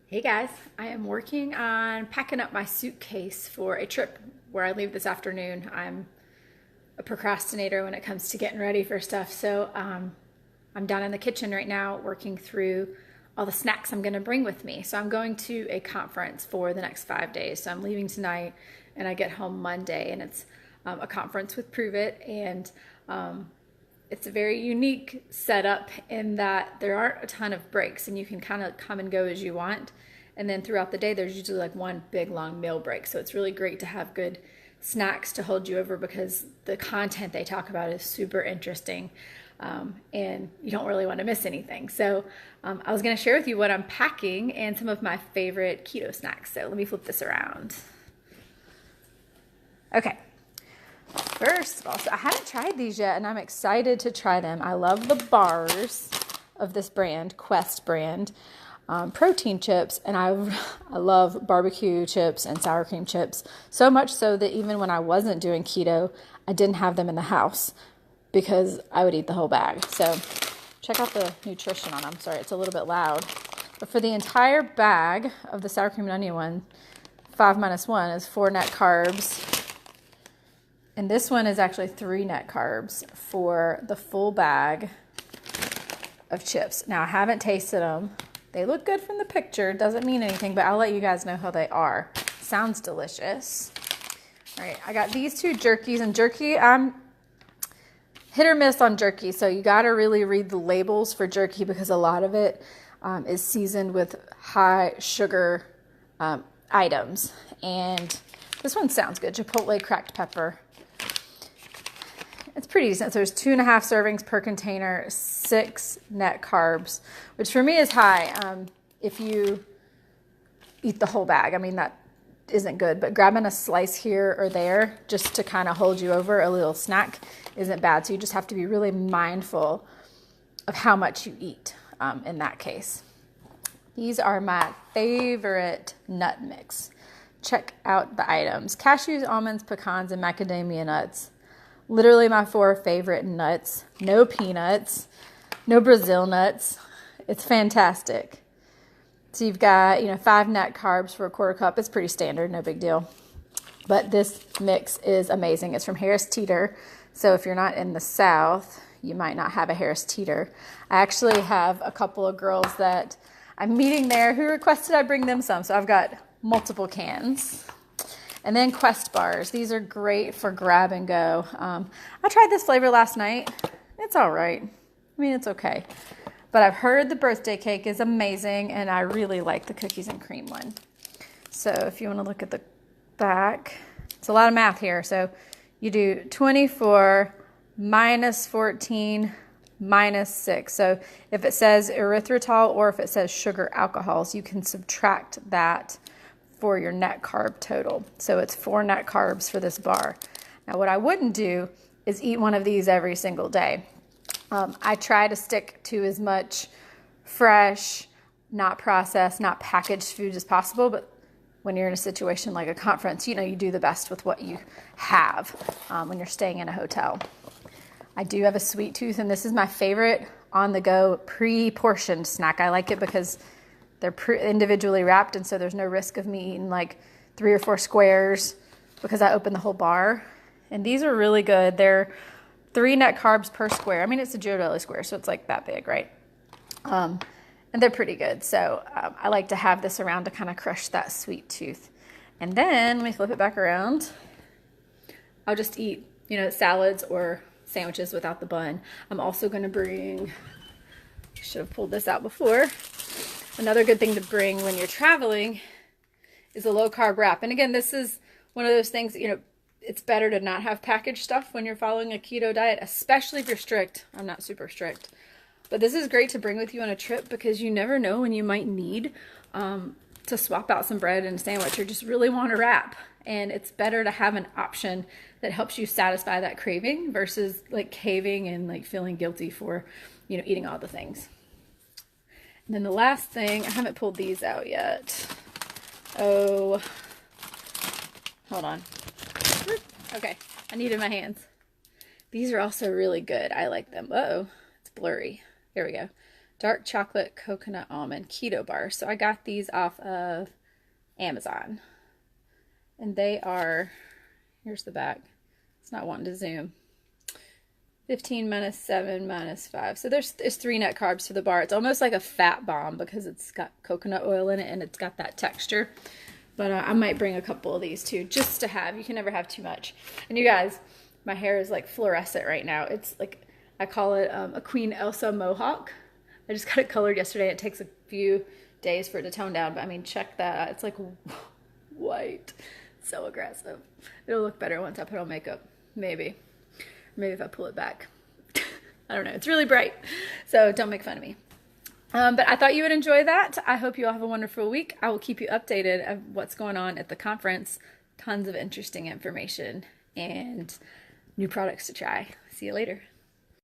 Hey guys, I am working on packing up my suitcase for a trip where I leave this afternoon. I'm a procrastinator when it comes to getting ready for stuff, so I'm down in the kitchen right now working through all the snacks I'm going to bring with me. So I'm going to a conference for the next 5 days. So I'm leaving tonight and I get home Monday, and it's a conference with Prove It, and it's a very unique setup in that there aren't a ton of breaks and you can kind of come and go as you want. And then throughout the day, there's usually like one big long meal break. So it's really great to have good snacks to hold you over because the content they talk about is super interesting. And you don't really want to miss anything. So I was going to share with you what I'm packing and some of my favorite keto snacks. So let me flip this around. Okay. First of all, so I haven't tried these yet, and I'm excited to try them. I love the bars of this brand, Quest brand, protein chips, and I love barbecue chips and sour cream chips, so much so that even when I wasn't doing keto, I didn't have them in the house because I would eat the whole bag. So check out the nutrition on them. Sorry, it's a little bit loud. But for the entire bag of the sour cream and onion one, 5 minus 1 is 4 net carbs. And this one is actually 3 net carbs for the full bag of chips. Now, I haven't tasted them. They look good from the picture. Doesn't mean anything, but I'll let you guys know how they are. Sounds delicious. All right, I got these 2 jerkies. And jerky, I'm hit or miss on jerky. So you got to really read the labels for jerky because a lot of it is seasoned with high sugar items. And this one sounds good. Chipotle cracked pepper. It's pretty decent. So there's 2.5 servings per container, 6 net carbs, which for me is high. If you eat the whole bag, I mean, that isn't good, but grabbing a slice here or there just to kind of hold you over, a little snack, isn't bad. So you just have to be really mindful of how much you eat in that case. These are my favorite nut mix. Check out the items: cashews, almonds, pecans, and macadamia nuts. Literally my 4 favorite nuts. No peanuts, no Brazil nuts. It's fantastic. So you've got, 5 net carbs for a quarter cup. It's pretty standard, no big deal. But this mix is amazing. It's from Harris Teeter. So if you're not in the South, you might not have a Harris Teeter. I actually have a couple of girls that I'm meeting there who requested I bring them some. So I've got multiple cans. And then Quest bars. These are great for grab and go. I tried this flavor last night. It's all right. I mean, it's okay. But I've heard the birthday cake is amazing, and I really like the cookies and cream one. So if you want to look at the back, it's a lot of math here. So you do 24 minus 14 minus 6. So if it says erythritol or if it says sugar alcohols, you can subtract that for your net carb total. So it's 4 net carbs for this bar. Now, what I wouldn't do is eat one of these every single day. I try to stick to as much fresh, not processed, not packaged food as possible, but when you're in a situation like a conference, you do the best with what you have when you're staying in a hotel. I do have a sweet tooth, and this is my favorite on-the-go pre-portioned snack. I like it because they're individually wrapped, and so there's no risk of me eating like 3 or 4 squares because I open the whole bar. And these are really good. They're 3 net carbs per square. I mean, it's a Ghirardelli square, so it's like that big, right? And they're pretty good. So I like to have this around to kind of crush that sweet tooth. And then let me flip it back around. I'll just eat, salads or sandwiches without the bun. I'm also going to bring, should have pulled this out before. Another good thing to bring when you're traveling is a low carb wrap. And again, this is one of those things, it's better to not have packaged stuff when you're following a keto diet, especially if you're strict. I'm not super strict. But this is great to bring with you on a trip because you never know when you might need to swap out some bread and a sandwich or just really want to wrap. And it's better to have an option that helps you satisfy that craving versus like caving and like feeling guilty for, eating all the things. And then the last thing, I haven't pulled these out yet. Oh, hold on. Okay, I needed my hands. These are also really good. I like them. Uh-oh, it's blurry. There we go. dark chocolate coconut almond keto bar. So I got these off of Amazon. And they are, here's the back. It's not wanting to zoom. 15 minus 7 minus 5. So there's 3 net carbs to the bar. It's almost like a fat bomb because it's got coconut oil in it and it's got that texture. But I might bring a couple of these too, just to have. You can never have too much. And you guys, my hair is like fluorescent right now. It's like, I call it a Queen Elsa mohawk. I just got it colored yesterday. It takes a few days for it to tone down, but I mean, check that. It's like white. So aggressive. It'll look better once I put on makeup. Maybe. Maybe if I pull it back. I don't know. It's really bright. So don't make fun of me. But I thought you would enjoy that. I hope you all have a wonderful week. I will keep you updated of what's going on at the conference. Tons of interesting information and new products to try. See you later.